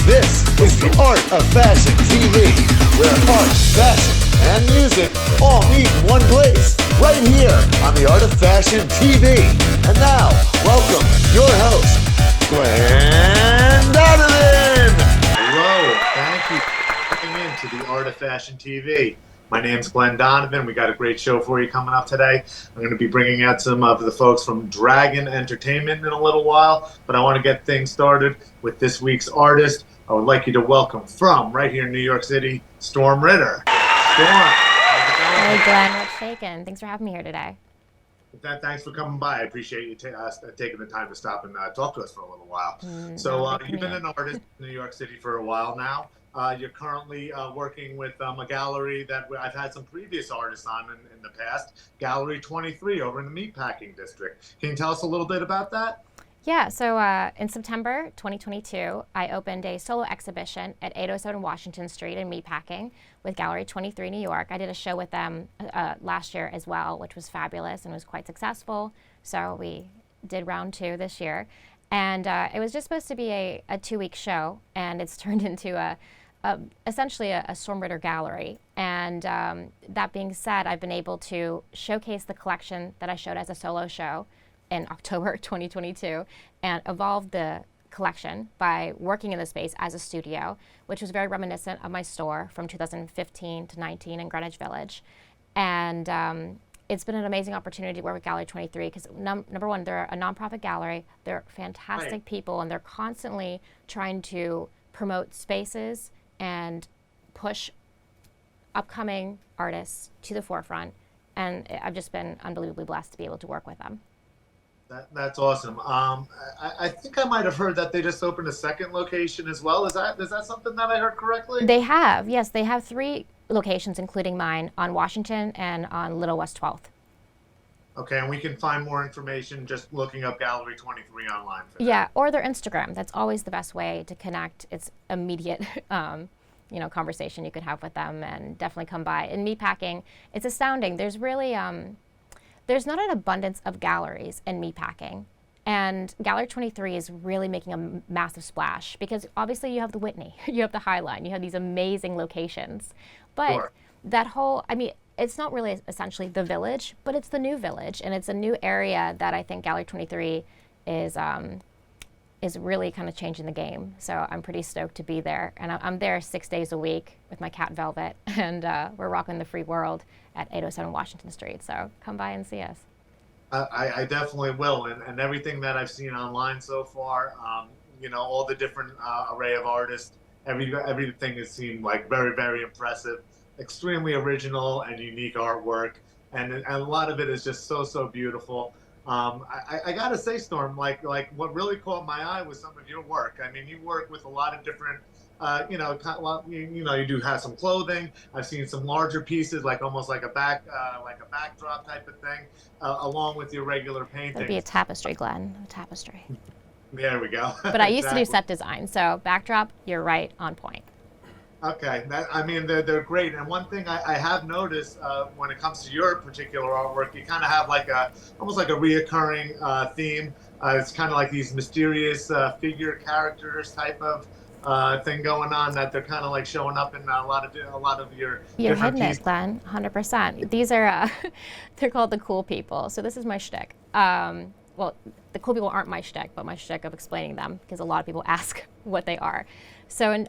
This is the Art of Fashion TV, where art, fashion, and music all meet in one place, right here on the Art of Fashion TV. And now, welcome your host, Donovan. Hello, thank you for coming in to the Art of Fashion TV. My name's Glenn Donovan. We got a great show for you coming up today. I'm going to be bringing out some of the folks from Dragon Entertainment in a little while, but I want to get things started with this week's artist. I would like you to welcome from right here in New York City, Storm Ritter. Storm, how's it going? Hey Glenn, what's shaking? Thanks for having me here today. Thanks for coming by. I appreciate you taking the time to stop and talk to us for a little while. You've been an artist in New York City for a while now. You're currently working with a gallery that I've had some previous artists on in the past, Gallery 23 over in the Meatpacking District. Can you tell us a little bit about that? Yeah, so in September 2022, I opened a solo exhibition at 807 Washington Street in Meatpacking with Gallery 23 New York. I did a show with them last year as well, which was fabulous and was quite successful. So we did round 2 this year. And it was just supposed to be a 2-week show, and it's turned into essentially a Storm Ritter gallery. And that being said, I've been able to showcase the collection that I showed as a solo show in October 2022 and evolved the collection by working in the space as a studio, which was very reminiscent of my store from 2015 to 19 in Greenwich Village. And it's been an amazing opportunity to work with Gallery 23 because number one, they're a nonprofit gallery. They're fantastic people, and they're constantly trying to promote spaces and push upcoming artists to the forefront. And I've just been unbelievably blessed to be able to work with them. That's awesome. I think I might have heard that they just opened a second location as well. Is that something that I heard correctly? They have, yes. They have 3 locations, including mine, on Washington and on Little West 12th. Okay, and we can find more information just looking up Gallery 23 online. For yeah, or their Instagram. That's always the best way to connect. It's immediate, conversation you could have with them, and definitely come by. In Meatpacking, it's astounding. There's really there's not an abundance of galleries in Meatpacking, and Gallery 23 is really making a massive splash because obviously you have the Whitney, you have the High Line, you have these amazing locations, but Sure. that whole, it's not really essentially the Village, but it's the new Village, and it's a new area that I think Gallery 23 is really kind of changing the game. So I'm pretty stoked to be there, and I'm there 6 days a week with my cat Velvet, and we're rocking the free world at 807 Washington Street. So come by and see us. I definitely will, and everything that I've seen online so far, all the different array of artists, everything has seemed like very, very impressive, extremely original and unique artwork, and a lot of it is just so beautiful. I gotta say, Storm, like what really caught my eye was some of your work. I mean, you work with a lot of different, you do have some clothing. I've seen some larger pieces, like almost like a backdrop type of thing, along with your regular paintings. It'd be a tapestry, Glenn, a tapestry. There we go. But I used to do set design, so backdrop, you're right on point. Okay, they're great. And one thing I have noticed when it comes to your particular artwork, you kind of have almost like a reoccurring theme. It's kind of like these mysterious figure characters type of thing going on that they're kind of like showing up in a lot of your You're different hitting pieces. it, Glenn, 100%. These are, they're called the cool people. So this is my shtick. Well, the cool people aren't my shtick, but my shtick of explaining them because a lot of people ask what they are. So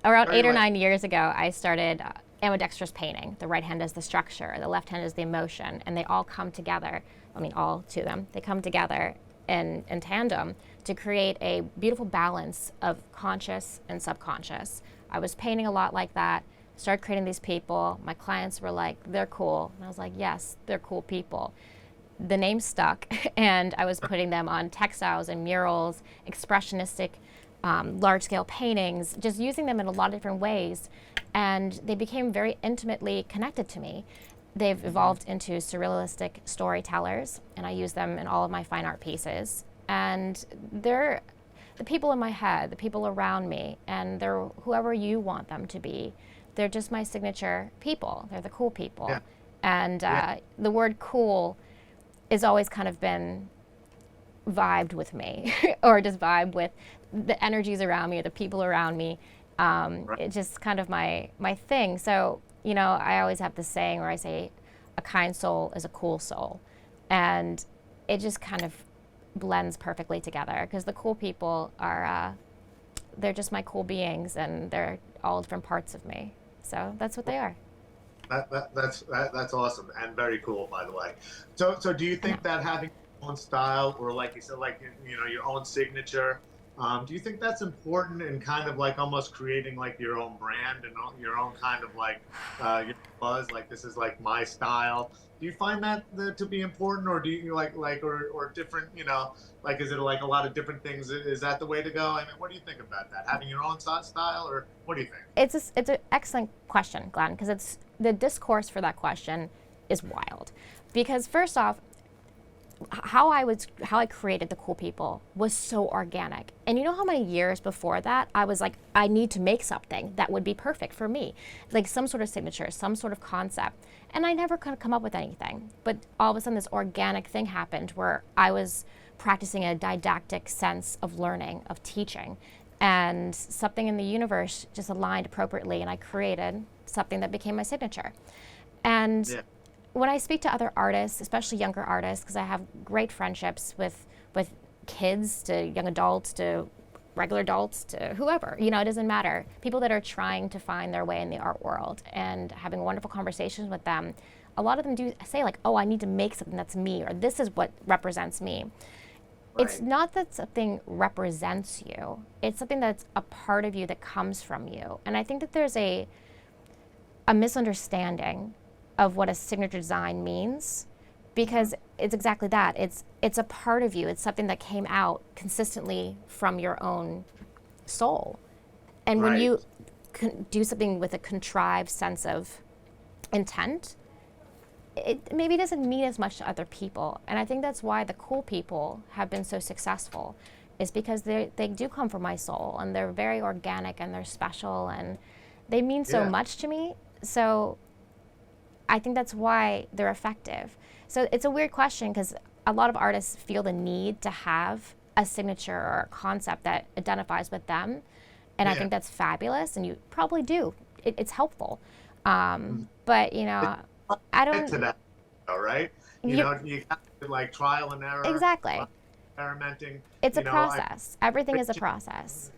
around 8 or 9 years ago, I started ambidextrous painting. The right hand is the structure, the left hand is the emotion, and they all come together. All 2 of them. They come together in tandem to create a beautiful balance of conscious and subconscious. I was painting a lot like that, started creating these people. My clients were like, they're cool. And I was like, yes, they're cool people. The name stuck, and I was putting them on textiles and murals, expressionistic large-scale paintings, just using them in a lot of different ways, and they became very intimately connected to me. They've evolved into surrealistic storytellers, and I use them in all of my fine art pieces. And they're the people in my head, the people around me, and they're whoever you want them to be. They're just my signature people. They're the cool people. Yeah. And the word cool has always kind of been vibed with me or just vibe with the energies around me or the people around me. It's just kind of my thing. So, you know, I always have this saying where I say, a kind soul is a cool soul. And it just kind of blends perfectly together because the cool people are, they're just my cool beings and they're all different parts of me. So that's what they are. That's awesome and very cool, by the way. So do you think that having your own style, or like you said, like, you know, your own signature, do you think that's important in kind of like almost creating like your own brand and your own kind of like your buzz? Like, this is like my style. Do you find that to be important, or do you like or different? You know, like, is it like a lot of different things? Is that the way to go? I mean, what do you think about that? Having your own style, or what do you think? It's an excellent question, Glenn, because it's the discourse for that question is wild. Because first off, how I created the cool people was so organic. And you know how many years before that I was like, I need to make something that would be perfect for me, like some sort of signature, some sort of concept. And I never could come up with anything. But all of a sudden this organic thing happened where I was practicing a didactic sense of learning, of teaching, and something in the universe just aligned appropriately, and I created something that became my signature. And when I speak to other artists, especially younger artists, because I have great friendships with kids to young adults to regular adults to whoever, you know, it doesn't matter. People that are trying to find their way in the art world and having wonderful conversations with them, a lot of them do say like, oh, I need to make something that's me, or this is what represents me. Right. It's not that something represents you. It's something that's a part of you that comes from you. And I think that there's a misunderstanding of what a signature design means, because it's exactly that. It's a part of you. It's something that came out consistently from your own soul. And when you do something with a contrived sense of intent, it maybe doesn't mean as much to other people. And I think that's why the cool people have been so successful, is because they do come from my soul, and they're very organic, and they're special, and they mean so much to me. So I think that's why they're effective. So it's a weird question, because a lot of artists feel the need to have a signature or a concept that identifies with them. And I think that's fabulous, and you probably do. It's helpful. But, you know, I don't... To that, right? You know, you got like trial and error. Exactly. Experimenting. It's a process. Everything is a process.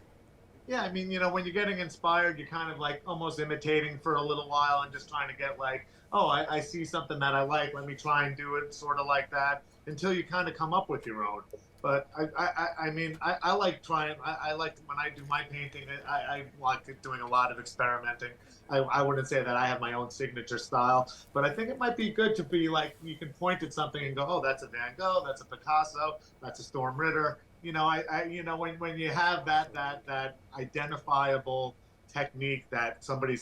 Yeah, I mean, you know, when you're getting inspired, you're kind of like almost imitating for a little while and just trying to get like, oh, I see something that I like, let me try and do it sort of like that, until you kind of come up with your own. But I mean, I like trying, I like when I do my painting, I like doing a lot of experimenting. I wouldn't say that I have my own signature style, but I think it might be good to be like, you can point at something and go, oh, that's a Van Gogh, that's a Picasso, that's a Storm Ritter. You know, you know, when you have that identifiable technique that somebody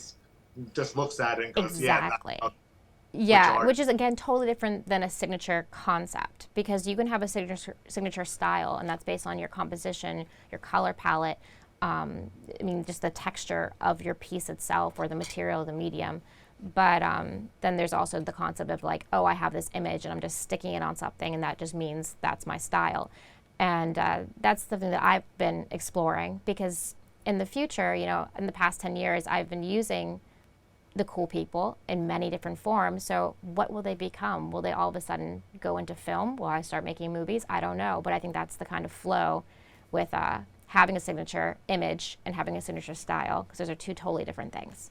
just looks at and goes, exactly. Which is again totally different than a signature concept, because you can have a signature style, and that's based on your composition, your color palette. I mean, just the texture of your piece itself, or the material, the medium. But then there's also the concept of like, oh, I have this image and I'm just sticking it on something, and that just means that's my style. And that's something that I've been exploring, because in the future, you know, in the past 10 years, I've been using the cool people in many different forms. So what will they become? Will they all of a sudden go into film? Will I start making movies? I don't know. But I think that's the kind of flow with having a signature image and having a signature style, because those are two totally different things.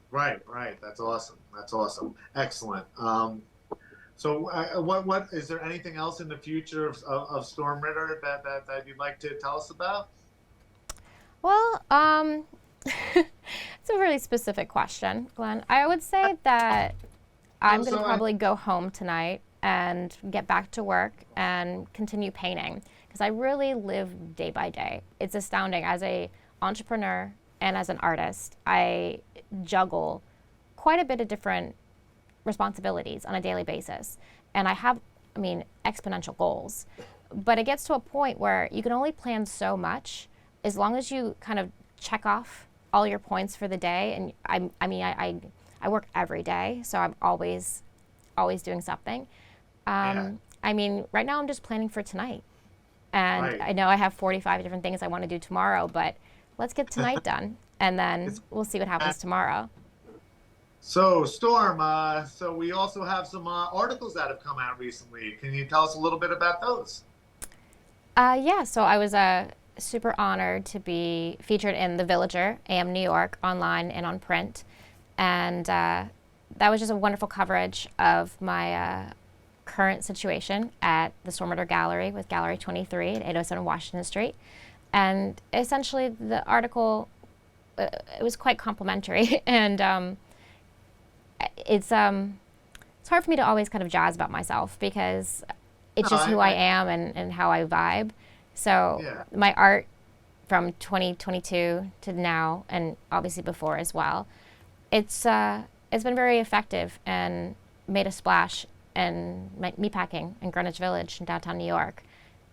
Right. That's awesome. Excellent. So what is there anything else in the future of Storm Ritter that you'd like to tell us about? Well, it's a really specific question, Glenn. I would say that I'm going to probably go home tonight and get back to work and continue painting, because I really live day by day. It's astounding. As an entrepreneur and as an artist, I juggle quite a bit of different responsibilities on a daily basis. And I have, I mean, exponential goals. But it gets to a point where you can only plan so much, as long as you kind of check off all your points for the day. And I work every day, so I'm always doing something. I mean, right now I'm just planning for tonight. And Right. I know I have 45 different things I want to do tomorrow, but let's get tonight done, and then we'll see what happens tomorrow. So, Storm, so we also have some articles that have come out recently. Can you tell us a little bit about those? Yeah, so I was super honored to be featured in The Villager, AM New York, online and on print. And that was just a wonderful coverage of my current situation at the Storm Ritter Gallery with Gallery 23 at 807 Washington Street. And essentially, the article, it was quite complimentary. And it's hard for me to always kind of jazz about myself because it's just who I am and how I vibe. So Yeah. my art from 2022 to now, and obviously before as well, it's been very effective and made a splash in meatpacking in Greenwich Village in downtown New York.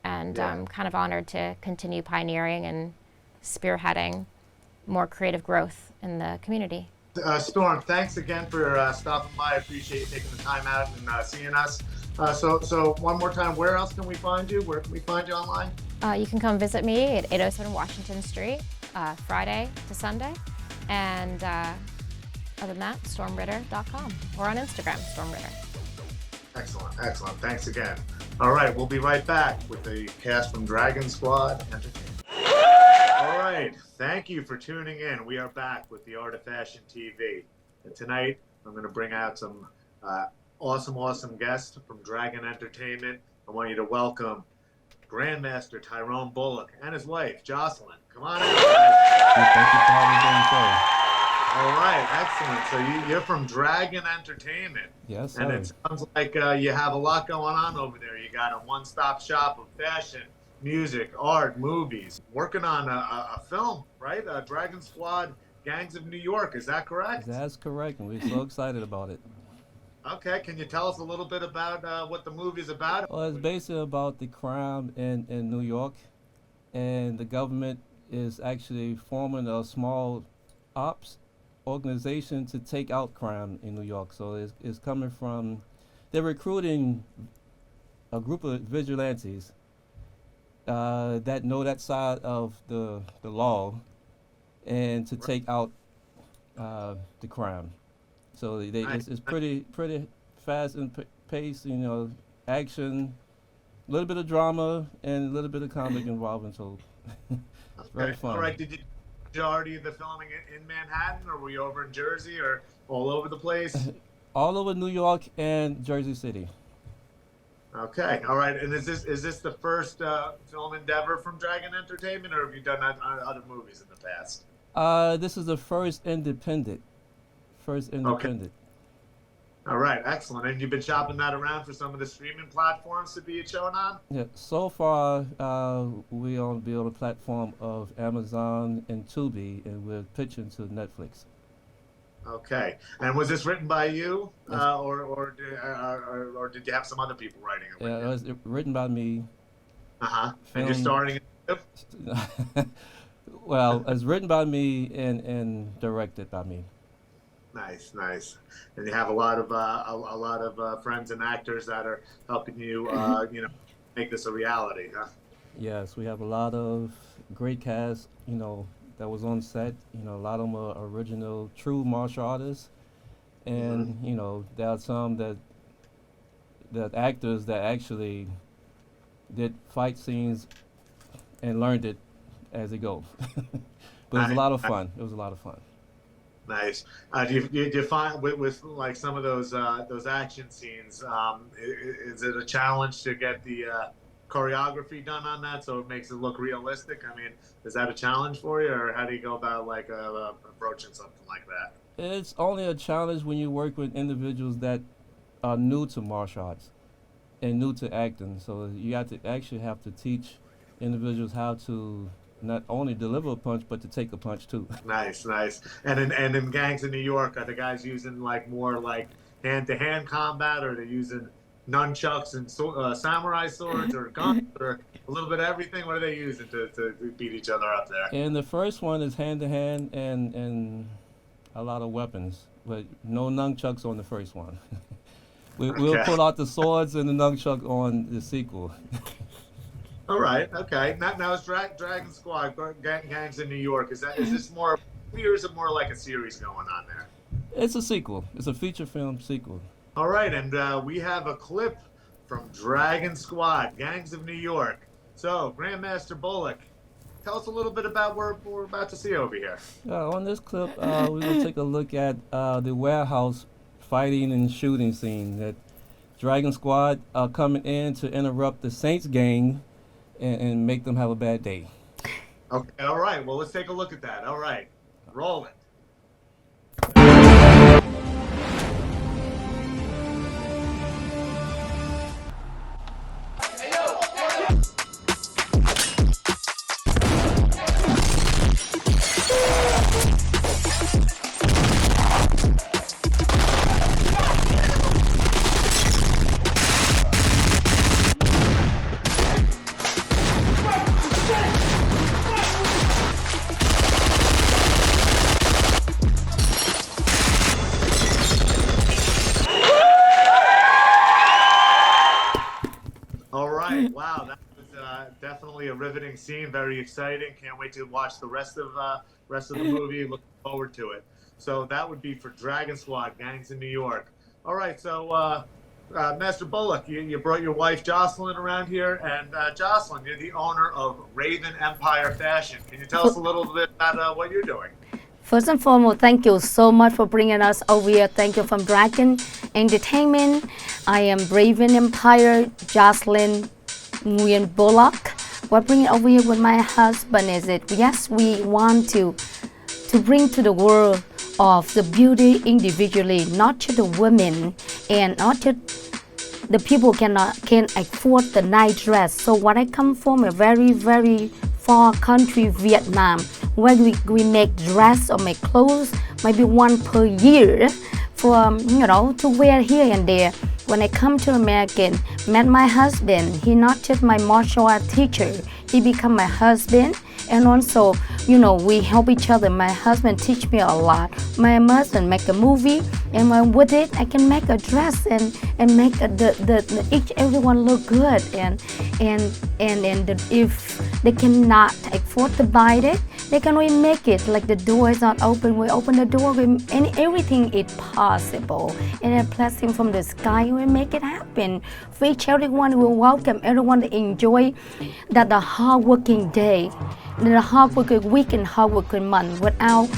And I'm kind of honored to continue pioneering and spearheading more creative growth in the community. Storm, thanks again for stopping by. I appreciate you taking the time out and seeing us. So one more time, where else can we find you? Where can we find you online? You can come visit me at 807 Washington Street, Friday to Sunday. And other than that, stormritter.com or on Instagram, stormritter. Excellent. Thanks again. All right, we'll be right back with the cast from Dragon Squad Entertainment. All right, thank you for tuning in. We are back with the Art of Fashion TV. And tonight, I'm going to bring out some awesome guests from Dragon Entertainment. I want you to welcome Grandmaster Tyrone Bullock and his wife, Jocelyn. Come on in, guys. Thank you for having me on the All right, excellent. So you're from Dragon Entertainment. Yes, And sir. it sounds like you have a lot going on over there. You got a one-stop shop of fashion, music, art, movies. Working on a film, right? Dragon Squad Gangs of New York. Is that correct? That's correct, and we're so excited about it. Okay. Can you tell us a little bit about what the movie's about? Well, it's basically about the crime in New York, and the government is actually forming a small ops organization to take out crime in New York. So it's coming from, they're recruiting a group of vigilantes that know that side of the law, and to take out the crime. So it's pretty fast and paced, action, a little bit of drama, and a little bit of comic involvement. So it's very fun. All right. Did you majority of the filming in Manhattan, or were you over in Jersey, or all over the place? All over New York and Jersey City. Okay, all right. And is this the first film endeavor from Dragon Entertainment, or have you done other movies in the past? This is the first independent. All right, excellent. And you've been shopping that around for some of the streaming platforms to be shown on? Yeah, so far we on the platform of Amazon and Tubi, and we're pitching to Netflix. Okay. And was this written by you, Yes. or did you have some other people writing it? Yeah, it was written by me. And you're Film- starring in it? Well, it's written by me and directed by me. Nice. And you have a lot of friends and actors that are helping you, make this a reality, huh? Yes, we have a lot of great cast, that was on set. A lot of them are original, true martial artists. And, there are some that actors that actually did fight scenes and learned it as they go. But it was a lot of fun. Nice. Do you find with like some of those action scenes, is it a challenge to get the choreography done on that so it makes it look realistic? I mean, is that a challenge for you, or how do you go about approaching something like that? It's only a challenge when you work with individuals that are new to martial arts and new to acting. So you have to teach individuals how to not only deliver a punch, but to take a punch too. Nice. And in Gangs in New York, are the guys using more hand-to-hand combat, or are they using nunchucks and samurai swords, or guns, or a little bit of everything? What are they using to beat each other up there? And the first one is hand-to-hand and a lot of weapons, but no nunchucks on the first one. We'll Okay. pull out the swords and the nunchuck on the sequel. All right. Okay. Now is Dragon Squad Gangs in New York? Is this more a movie or is it more like a series going on there? It's a sequel. It's a feature film sequel. All right, and we have a clip from Dragon Squad Gangs of New York. So, Grandmaster Bullock, tell us a little bit about what we're about to see over here. On this clip, we're gonna take a look at the warehouse fighting and shooting scene. That Dragon Squad coming in to interrupt the Saints gang and make them have a bad day. Okay. All right. Well, let's take a look at that. All right. Roll it. All right. Wow, that was definitely a riveting scene. Very exciting. Can't wait to watch the rest of the movie. Looking forward to it. So that would be for Dragon Squad Gangs in New York. All right. So, Master Bullock, you brought your wife Jocelyn around here, and Jocelyn, you're the owner of Raven Empire Fashion. Can you tell us a little bit about what you're doing? First and foremost, thank you so much for bringing us over here. Thank you from Dragon Entertainment. I am Raven Empire, Jocelyn Bullock. What bringing over here with my husband is it? Yes, we want to bring to the world of the beauty individually, not just the women and not just the people can afford the night dress. So when I come from a very, very far country, Vietnam, where we make dress or make clothes, maybe one per year for to wear here and there. When I come to America, met my husband. He not just my martial art teacher. He become my husband, and also we help each other. My husband teach me a lot. My husband make a movie, and with it I can make a dress and make everyone look good. And if they cannot afford to buy it, they can remake it. Like the door is not open, we open the door, and everything is possible. And a blessing from the sky, we make it happen. For each everyone, we welcome everyone to enjoy that the hard working day, the hard working week and hard working month without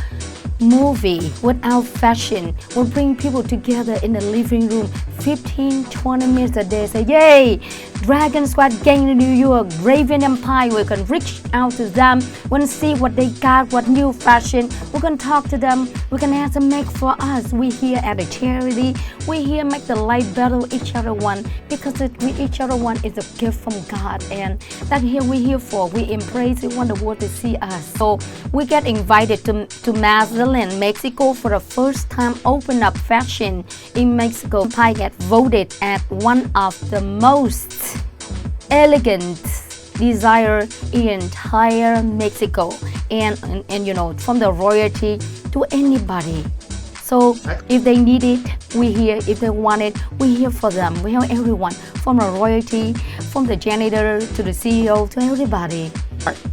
movie, without fashion, will bring people together in the living room 15-20 minutes a day. Say, yay! Dragon Squad Gang in New York, Raven Empire. We can reach out to them. We can see what they got, what new fashion. We can talk to them. We can ask them make for us. We here at a charity. We here make the life better with each other one, because each other one is a gift from God, and that here we here for. We embrace. We want the world to see us. So we get invited to Mazatlan, Mexico for the first time. Open up fashion in Mexico. I get voted as one of the most elegant designer in entire Mexico, and from the royalty to anybody. So if they need it, we here. If they want it, we here for them. We help everyone, from the royalty, from the janitor to the CEO to everybody.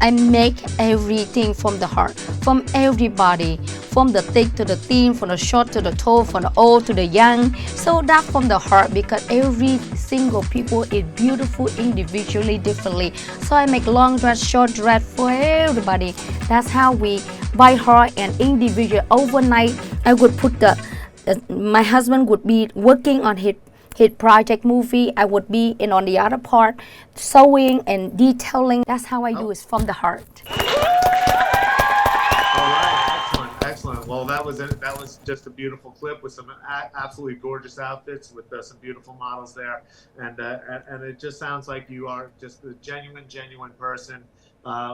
I make everything from the heart, from everybody, from the thick to the thin, from the short to the tall, from the old to the young. So that's from the heart, because every single people is beautiful individually, differently. So I make long dress, short dress for everybody. That's how we by heart and individual. Overnight, I would put my husband would be working on his project movie. I would be in on the other part, sewing and detailing. That's how I do, is from the heart. All right, excellent. Well, that was just a beautiful clip with some absolutely gorgeous outfits with some beautiful models there, and it just sounds like you are just a genuine person.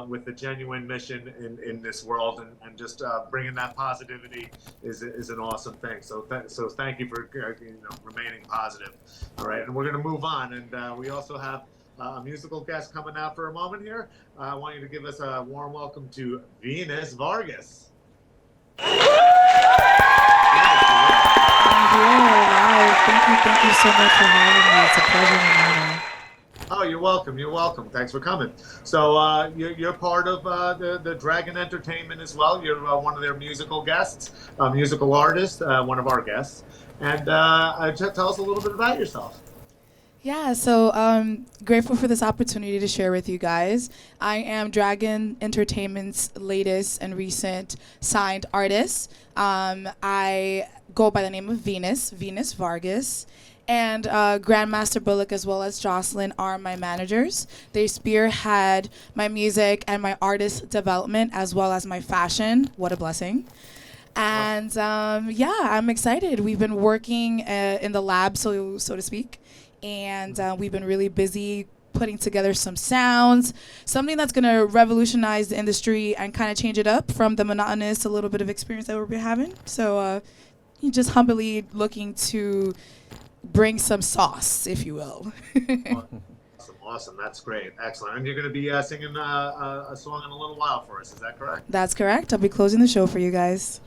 With a genuine mission in this world, and just bringing that positivity is an awesome thing. So thank you for remaining positive. All right, and we're going to move on, and we also have a musical guest coming out for a moment here. I want you to give us a warm welcome to Venus Vargas. Thank you so much for having me. It's a pleasure and an honor. Oh, you're welcome. You're welcome. Thanks for coming. So you're part of the Dragon Entertainment as well. You're one of their musical guests, musical artist, one of our guests. And tell us a little bit about yourself. Yeah, so grateful for this opportunity to share with you guys. I am Dragon Entertainment's latest and recent signed artist. I go by the name of Venus Vargas. And Grandmaster Bullock as well as Jocelyn are my managers. They spearhead my music and my artist development as well as my fashion. What a blessing. And yeah, I'm excited. We've been working in the lab, so to speak. And we've been really busy putting together some sounds, something that's going to revolutionize the industry and kind of change it up from the monotonous, a little bit of experience that we've been having. So just humbly looking to bring some sauce, if you will. Awesome. That's great. Excellent. And you're going to be singing a song in a little while for us. Is that correct? That's correct. I'll be closing the show for you guys.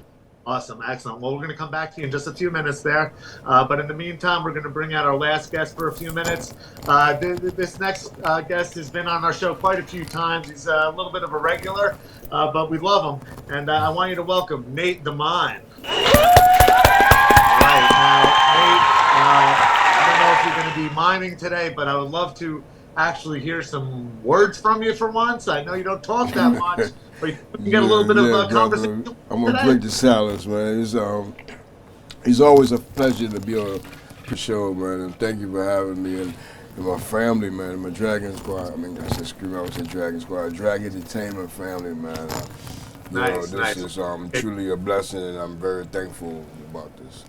Awesome. Excellent. Well, we're going to come back to you in just a few minutes there. But in the meantime, we're going to bring out our last guest for a few minutes. This next guest has been on our show quite a few times. He's a little bit of a regular, but we love him. And I want you to welcome Nate the Mime. Right. Now, Nate, I don't know if you're going to be miming today, but I would love to actually hear some words from you for once. I know you don't talk that much, but you can get a little bit of conversation. I'm going to break the silence, man. It's always a pleasure to be on the show, man, and thank you for having me and my family, man, my Dragon Squad. I mean, I said Dragon Squad, Dragon Entertainment family, man. Nice. This is truly a blessing, and I'm very thankful about this.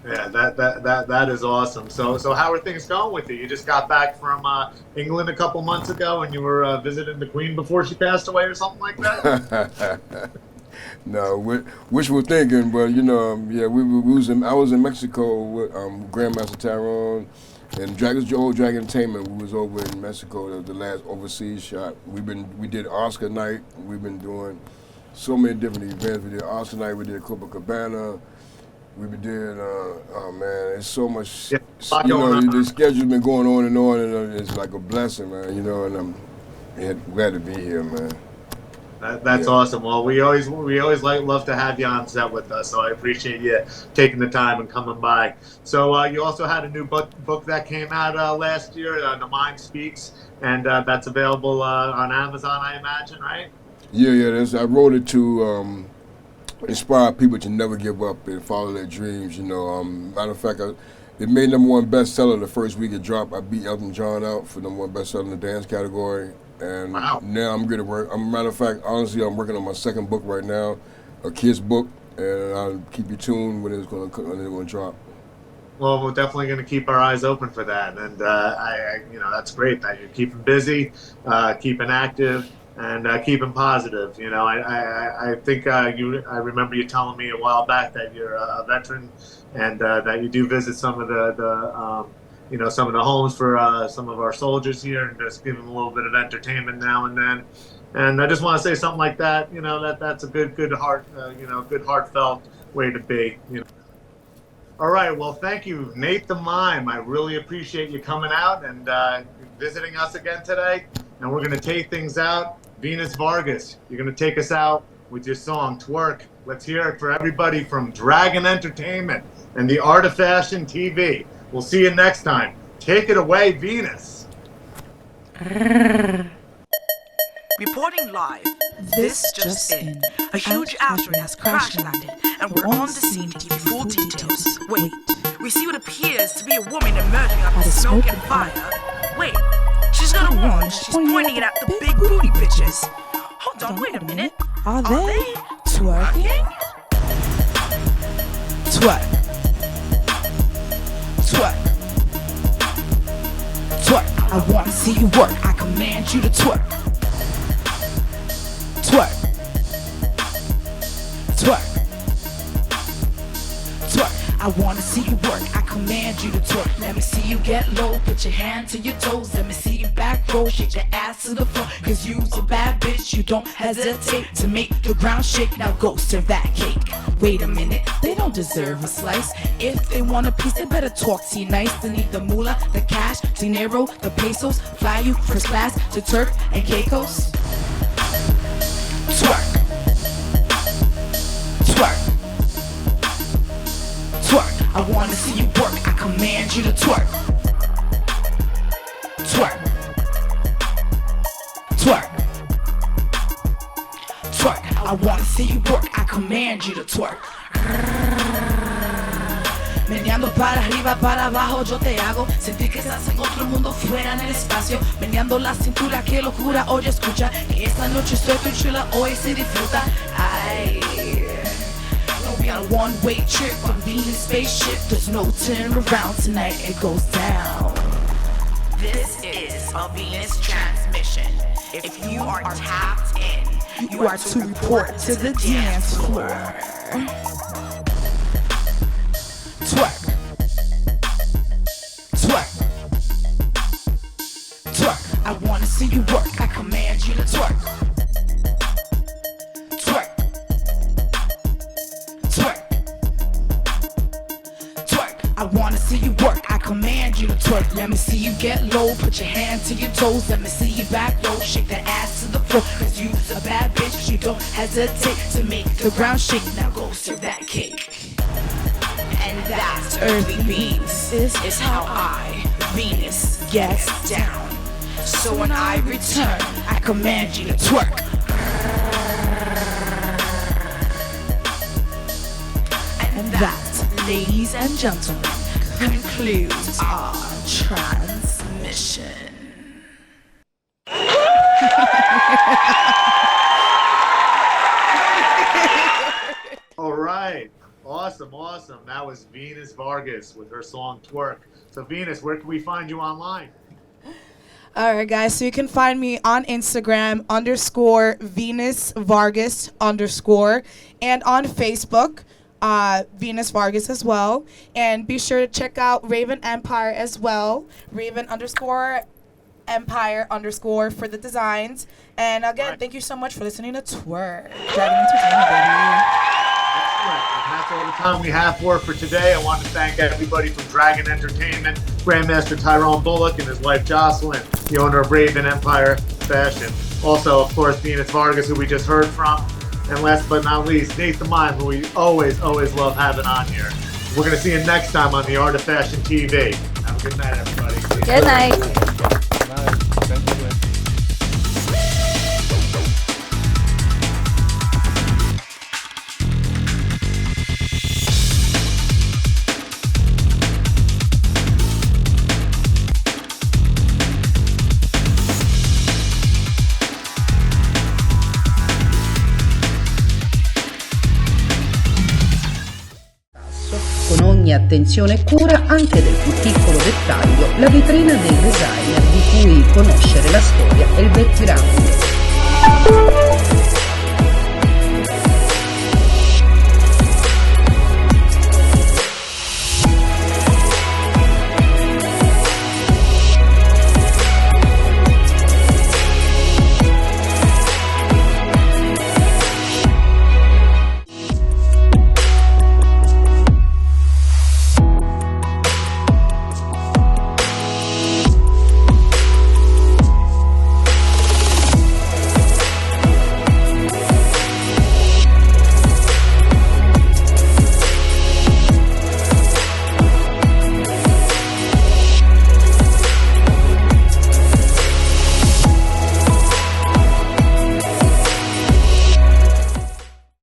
Yeah, that is awesome. So how are things going with you? You just got back from England a couple months ago, and you were visiting the Queen before she passed away, or something like that. No, wishful thinking, but yeah, I was in Mexico with Grandmaster Tyrone and Dragon Entertainment. We was over in Mexico, the last overseas shot. We did Oscar night. We've been doing so many different events. We did Oscar night. We did Copacabana. We did, oh man, it's so much, the schedule's been going on, and it's like a blessing, man, and I'm glad to be here, man. That's awesome. Well, we always love to have you on set with us, so I appreciate you taking the time and coming by. So you also had a new book that came out last year, The Mind Speaks, and that's available on Amazon, I imagine, right? Yeah, I wrote it to inspire people to never give up and follow their dreams. Matter of fact, it made #1 bestseller the first week it dropped. I beat Elton John out for #1 bestseller in the dance category, and now I'm good to work. Matter of fact, honestly, I'm working on my second book right now, a kid's book, and I'll keep you tuned when it's going to drop. Well, we're definitely going to keep our eyes open for that, and that's great that you're keeping busy, keeping active, and keeping positive. I think I remember you telling me a while back that you're a veteran, and that you do visit some of some of the homes for some of our soldiers here, and just give them a little bit of entertainment now and then. And I just want to say something like that. That's a good heartfelt way to be. All right. Well, thank you, Nate the Mime. I really appreciate you coming out and visiting us again today. And we're going to take things out. Venus Vargas, you're going to take us out with your song, Twerk. Let's hear it for everybody from Dragon Entertainment and the Art of Fashion TV. We'll see you next time. Take it away, Venus. Reporting live. This just in. A huge asteroid has crash landed, and we're on the scene to give you full details. Wait, we see what appears to be a woman emerging out of the smoke and fire. Wait, she's got a wand. She's pointing it at the big booty bitches. Hold on, wait a minute. Are they twerking? Twerk. Twerk. Twerk. I wanna see you work. I command you to twerk. Twerk. Twerk. Twerk. I wanna see you work. I command you to twerk. Let me see you get low, put your hand to your toes. Let me see you back roll, shake your ass to the floor. Cause you's a bad bitch, you don't hesitate to make the ground shake. Now go serve that cake. Wait a minute, they don't deserve a slice. If they want a piece, they better talk to you nice. They need the moolah, the cash, dinero, the pesos. Fly you first class to Turk and Caicos. Twerk. Twerk. Twerk. I wanna see you work. I command you to twerk. Twerk. Twerk. Twerk. I wanna see you work. I command you to twerk. Meneando para arriba, para abajo, yo te hago sentir que estás en otro mundo, fuera en el espacio. Meneando la cintura, qué locura, oye, escucha, que esta noche estoy tu chula, hoy se disfruta. Ay, no, we on a one-way trip, on Venus spaceship. There's no turn around tonight, it goes down. This is a Venus transmission. If you are tapped in, you are to report to the dance floor. Twerk. Twerk. Twerk. I wanna see you work. I command you to twerk. Twerk. Twerk. Twerk. I wanna see you work. I command you to twerk. Let me see you get low. Put your hand to your toes. Let me see you back low. Shake that ass to the floor. Cause you's a bad bitch. You don't hesitate to make the ground shake. Now go serve that cake. And that's early beans. This is how I, Venus, gets down. So when I return, I command you to twerk. And that, ladies and gentlemen, concludes our transmission. All right. Awesome, awesome. That was Venus Vargas with her song Twerk. So Venus, where can we find you online? All right, guys. So you can find me on Instagram _Venus Vargas _ and on Facebook, Venus Vargas as well. And be sure to check out Raven Empire as well. Raven _ Empire _ for the designs. And again, thank you so much for listening to Twerk. Dragon Entertainment, baby. And that's all the time we have for today. I want to thank everybody from Dragon Entertainment, Grandmaster Tyrone Bullock and his wife Jocelyn, the owner of Raven Empire Fashion. Also, of course, Venus Vargas, who we just heard from. And last but not least, Nate the Mime, who we always love having on here. We're going to see you next time on the Art of Fashion TV. Have a good night, everybody. Good night. Thank you. Con ogni attenzione e cura anche del più piccolo dettaglio, la vetrina del designer di cui conoscere la storia e il background.